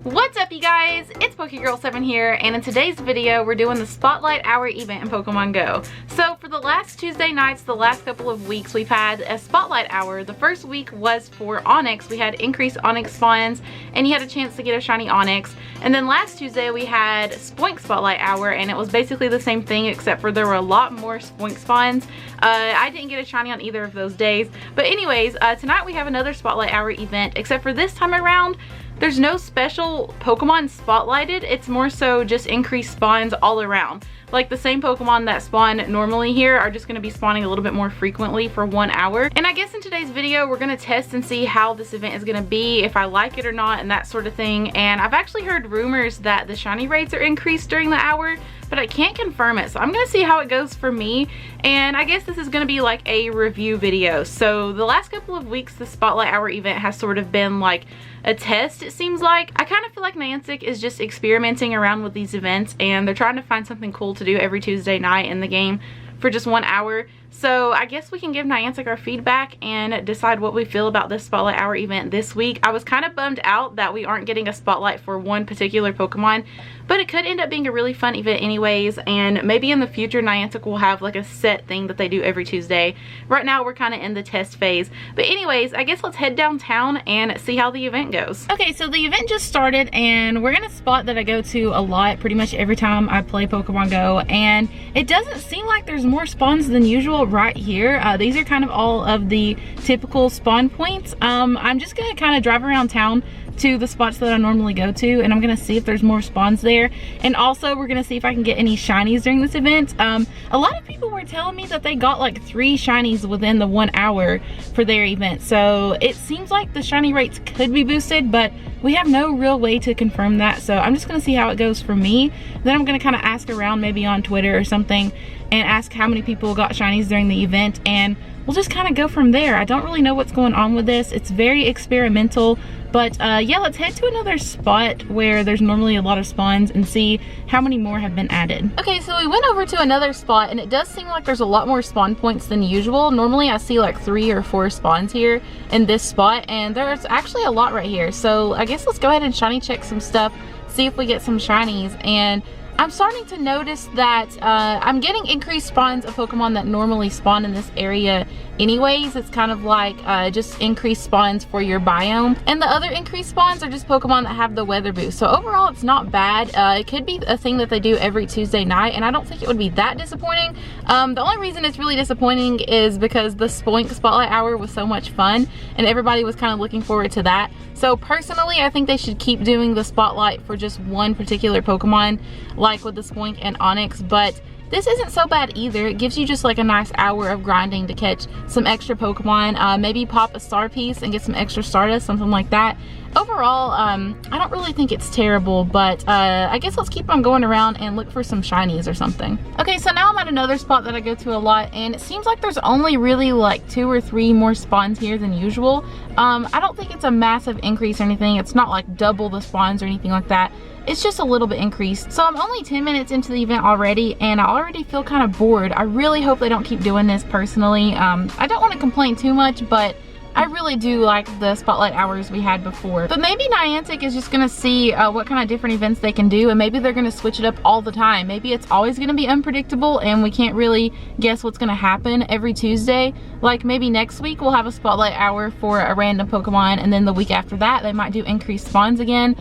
What's up, you guys? It's PokeGirl7 here, and in today's video we're doing the Spotlight Hour event in Pokemon Go. So for the last Tuesday nights, the last couple of weeks, we've had a Spotlight Hour. The first week was for Onyx. We had increased Onyx spawns, and you had a chance to get a shiny Onyx. And then last Tuesday we had Spoink Spotlight Hour, and it was basically the same thing except for there were a lot more Spoink spawns. I didn't get a shiny on either of those days. But anyways, tonight we have another Spotlight Hour event, except for this time around there's no special Pokemon spotlighted. It's more so just increased spawns all around. Like the same Pokemon that spawn normally here are just going to be spawning a little bit more frequently for 1 hour. And I guess in today's video we're going to test and see how this event is going to be, if I like it or not, and that sort of thing. And I've actually heard rumors that the shiny rates are increased during the hour, but I can't confirm it. So I'm going to see how it goes for me. And I guess this is going to be like a review video. So the last couple of weeks the Spotlight Hour event has sort of been like a test, it seems like. I kind of feel like Niantic is just experimenting around with these events, and they're trying to find something cool to do every Tuesday night in the game for just 1 hour. So I guess we can give Niantic our feedback and decide what we feel about this Spotlight Hour event this week. I was kind of bummed out that we aren't getting a spotlight for one particular Pokemon, but it could end up being a really fun event anyways, and maybe in the future Niantic will have like a set thing that they do every Tuesday. Right now we're kind of in the test phase. But anyways, I guess let's head downtown and see how the event goes. Okay, so the event just started, and we're in a spot that I go to a lot pretty much every time I play Pokemon Go, and it doesn't seem like there's more spawns than usual right here. These are kind of all of the typical spawn points. I'm just gonna kind of drive around town to the spots that I normally go to, and I'm gonna see if there's more spawns there. And also we're gonna see if I can get any shinies during this event. A lot of people were telling me that they got like 3 shinies within the 1 hour for their event, so it seems like the shiny rates could be boosted, but we have no real way to confirm that. So I'm just gonna see how it goes for me. Then I'm gonna kind of ask around maybe on Twitter or something and ask how many people got shinies during the event, and we'll just kind of go from there. I don't really know what's going on with this. It's very experimental, but yeah, let's head to another spot where there's normally a lot of spawns and see how many more have been added. Okay, so we went over to another spot, and it does seem like there's a lot more spawn points than usual. Normally I see like 3 or 4 spawns here in this spot, and there's actually a lot right here. So I guess let's go ahead and shiny check some stuff, see if we get some shinies. And I'm starting to notice that I'm getting increased spawns of Pokemon that normally spawn in this area anyways. It's kind of like just increased spawns for your biome. And the other increased spawns are just Pokemon that have the weather boost. So overall it's not bad. It could be a thing that they do every Tuesday night, and I don't think it would be that disappointing. The only reason it's really disappointing is because the Spoink Spotlight Hour was so much fun and everybody was kind of looking forward to that. So personally I think they should keep doing the spotlight for just one particular Pokemon, like with the Spoink and Onyx. But this isn't so bad either. It gives you just like a nice hour of grinding to catch some extra Pokemon. Maybe pop a star piece and get some extra Stardust, something like that. Overall, I don't really think it's terrible, but I guess let's keep on going around and look for some shinies or something. Okay, so now I'm at another spot that I go to a lot, and it seems like there's only really like 2 or 3 more spawns here than usual. I don't think it's a massive increase or anything. It's not like double the spawns or anything like that. It's just a little bit increased. So I'm only 10 minutes into the event already, and I already feel kind of bored. I really hope they don't keep doing this personally. I don't want to complain too much, but I really do like the spotlight hours we had before. But maybe Niantic is just gonna see what kind of different events they can do, and maybe they're gonna switch it up all the time. Maybe it's always gonna be unpredictable and we can't really guess what's gonna happen every Tuesday. Like maybe next week we'll have a spotlight hour for a random Pokemon, and then the week after that they might do increased spawns again.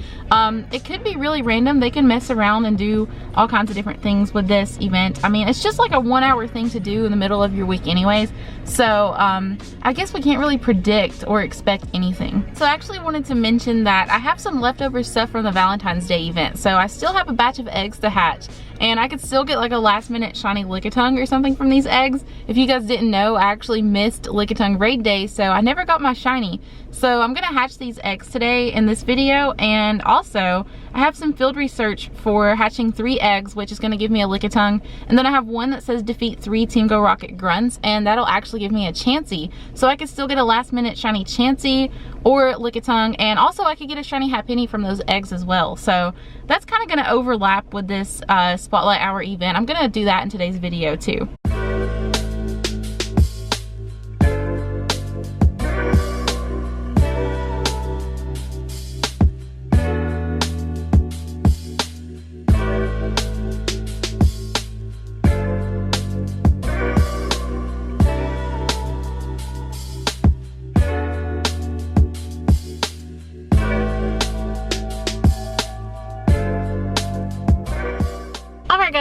It could be really random. They can mess around and do all kinds of different things with this event. I mean, it's just like a 1 hour thing to do in the middle of your week anyways. So I guess we can't really predict or expect anything. So I actually wanted to mention that I have some leftover stuff from the Valentine's Day event. So I still have a batch of eggs to hatch, and I could still get like a last minute shiny Lickitung or something from these eggs. If you guys didn't know, I actually missed Lickitung raid day, so I never got my shiny. So I'm gonna hatch these eggs today in this video, and also I have some field research for hatching 3 eggs, which is gonna give me a Lickitung, and then I have one that says defeat 3 Team Go Rocket grunts, and that'll actually give me a Chansey. So I could still get a last minute shiny Chansey or Lickitung, and also I could get a shiny Happiny from those eggs as well. So that's kind of gonna overlap with this Spotlight Hour event. I'm gonna do that in today's video too.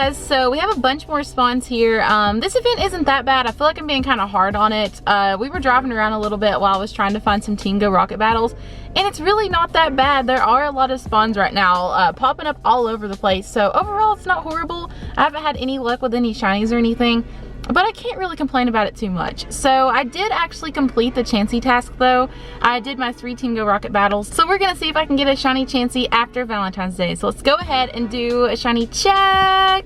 guys, so we have a bunch more spawns here. This event isn't that bad. I feel like I'm being kind of hard on it. We were driving around a little bit while I was trying to find some Team Go Rocket battles, and it's really not that bad. There are a lot of spawns right now popping up all over the place, so overall it's not horrible. I haven't had any luck with any shinies or anything, but I can't really complain about it too much. So I did actually complete the Chansey task though. I did my 3 Team Go Rocket battles. So we're gonna see if I can get a shiny Chansey after Valentine's Day. So let's go ahead and do a shiny check.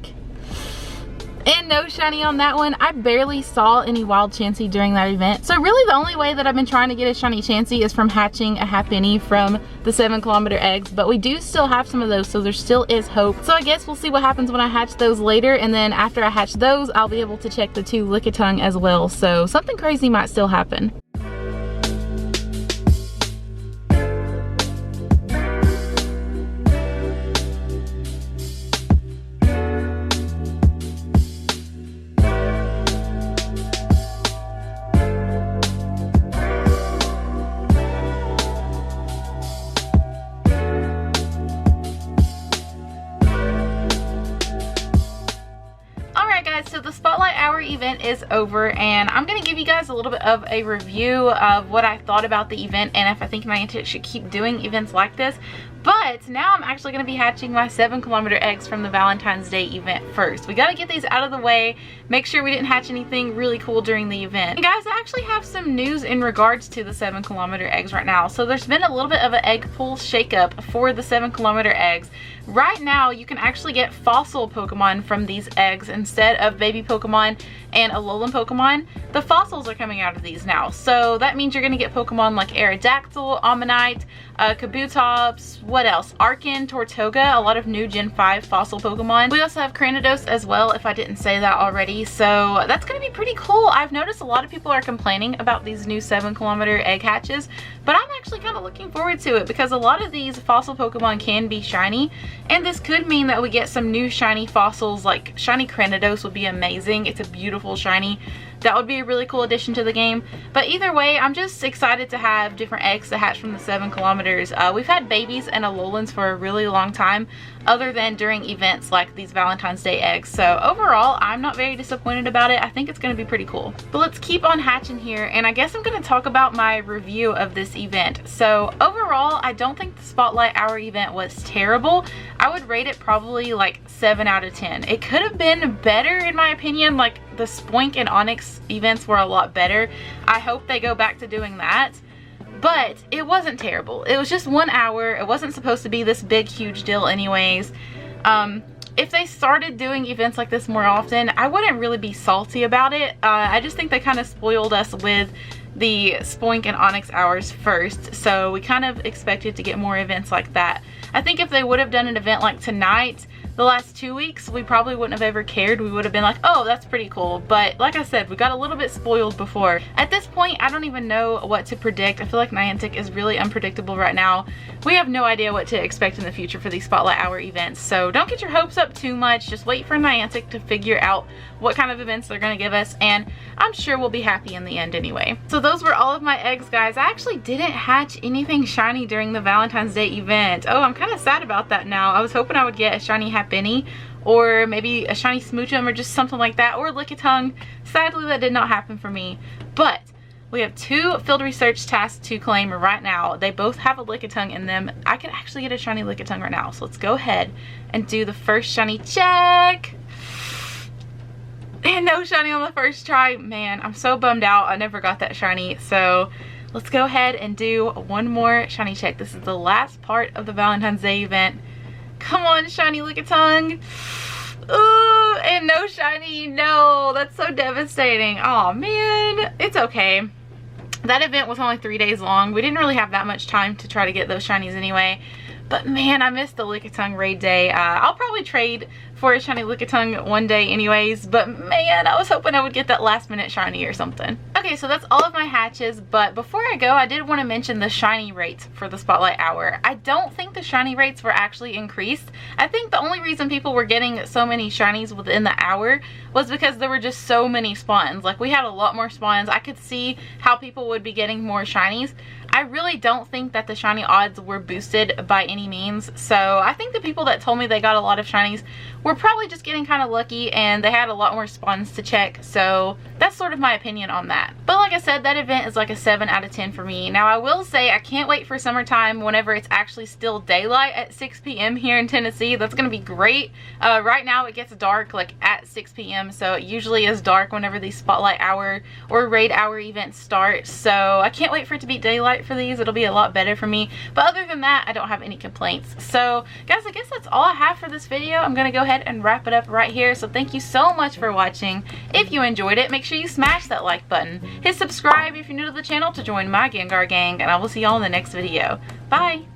And no shiny on that one. I barely saw any wild Chansey during that event. So really the only way that I've been trying to get a shiny Chansey is from hatching a halfpenny from the 7km eggs. But we do still have some of those, so there still is hope. So I guess we'll see what happens when I hatch those later. And then after I hatch those, I'll be able to check the 2 Lickitung as well. So something crazy might still happen. So the Spotlight Hour event is over, and I'm going to give you guys a little bit of a review of what I thought about the event and if I think Niantic should keep doing events like this. But now I'm actually going to be hatching my 7km eggs from the Valentine's Day event first. We got to get these out of the way, make sure we didn't hatch anything really cool during the event. And guys, I actually have some news in regards to the 7km eggs right now. So there's been a little bit of an egg pool shakeup for the 7km eggs. Right now, you can actually get fossil Pokemon from these eggs instead of baby Pokemon and Alolan Pokemon. The fossils are coming out of these now. So that means you're going to get Pokemon like Aerodactyl, Ammonite, Kabutops, what else? Arcan, Tortoga, a lot of new Gen 5 fossil Pokemon. We also have Cranidos as well, if I didn't say that already. So that's going to be pretty cool. I've noticed a lot of people are complaining about these new 7km egg hatches, but I'm actually kind of looking forward to it because a lot of these fossil Pokemon can be shiny, and this could mean that we get some new shiny fossils. Like shiny Cranidos would be amazing. It's a beautiful shiny. That would be a really cool addition to the game. But either way, I'm just excited to have different eggs to hatch from the 7km. We've had babies and Alolans for a really long time, other than during events like these Valentine's Day eggs. So overall, I'm not very disappointed about it. I think it's going to be pretty cool. But let's keep on hatching here, and I guess I'm going to talk about my review of this event. So overall, I don't think the Spotlight Hour event was terrible. I would rate it probably like 7 out of 10. It could have been better in my opinion. Like the Spoink and Onyx events were a lot better. I hope they go back to doing that. But it wasn't terrible. It was just 1 hour. It wasn't supposed to be this big, huge deal anyways. If they started doing events like this more often, I wouldn't really be salty about it. I just think they kind of spoiled us with the Spoink and Onyx hours first. So we kind of expected to get more events like that. I think if they would have done an event like tonight, the last 2 weeks, we probably wouldn't have ever cared. We would have been like, oh, that's pretty cool. But like I said, we got a little bit spoiled before. At this point, I don't even know what to predict. I feel like Niantic is really unpredictable right now. We have no idea what to expect in the future for these Spotlight Hour events. So don't get your hopes up too much. Just wait for Niantic to figure out what kind of events they're going to give us. And I'm sure we'll be happy in the end anyway. So those were all of my eggs, guys. I actually didn't hatch anything shiny during the Valentine's Day event. Oh, I'm kind of sad about that now. I was hoping I would get a shiny Halfpenny, or maybe a shiny Smoochum, or just something like that, or Lickitung. Sadly, that did not happen for me. But we have 2 field research tasks to claim right now. They both have a Lickitung in them. I could actually get a shiny Lickitung right now. So let's go ahead and do the first shiny check. And no shiny on the first try. Man, I'm so bummed out. I never got that shiny. So let's go ahead and do one more shiny check. This is the last part of the Valentine's Day event. Come on, shiny Lickitung. Ooh, and no shiny. No, that's so devastating. Oh man, it's okay. That event was only 3 days long. We didn't really have that much time to try to get those shinies anyway. But man, I missed the Lickitung raid day. I'll probably trade for a shiny Lickitung one day anyways, but man, I was hoping I would get that last minute shiny or something. Okay, so that's all of my hatches, but before I go, I did want to mention the shiny rates for the Spotlight Hour. I don't think the shiny rates were actually increased. I think the only reason people were getting so many shinies within the hour was because there were just so many spawns. Like, we had a lot more spawns. I could see how people would be getting more shinies. I really don't think that the shiny odds were boosted by any means. So I think the people that told me they got a lot of shinies were probably just getting kind of lucky, and they had a lot more spawns to check. So that's sort of my opinion on that. But like I said, that event is like a 7 out of 10 for me. Now I will say I can't wait for summertime whenever it's actually still daylight at 6 p.m. here in Tennessee. That's going to be great. Right now it gets dark like at 6 p.m. so it usually is dark whenever these spotlight hour or raid hour events start. So I can't wait for it to be daylight for these. It'll be a lot better for me. But other than that, I don't have any complaints. So guys, I guess that's all I have for this video. I'm going to go ahead and wrap it up right here. So thank you so much for watching. If you enjoyed it, make sure you smash that like button. Hit subscribe if you're new to the channel to join my Gengar gang, and I will see y'all in the next video. Bye!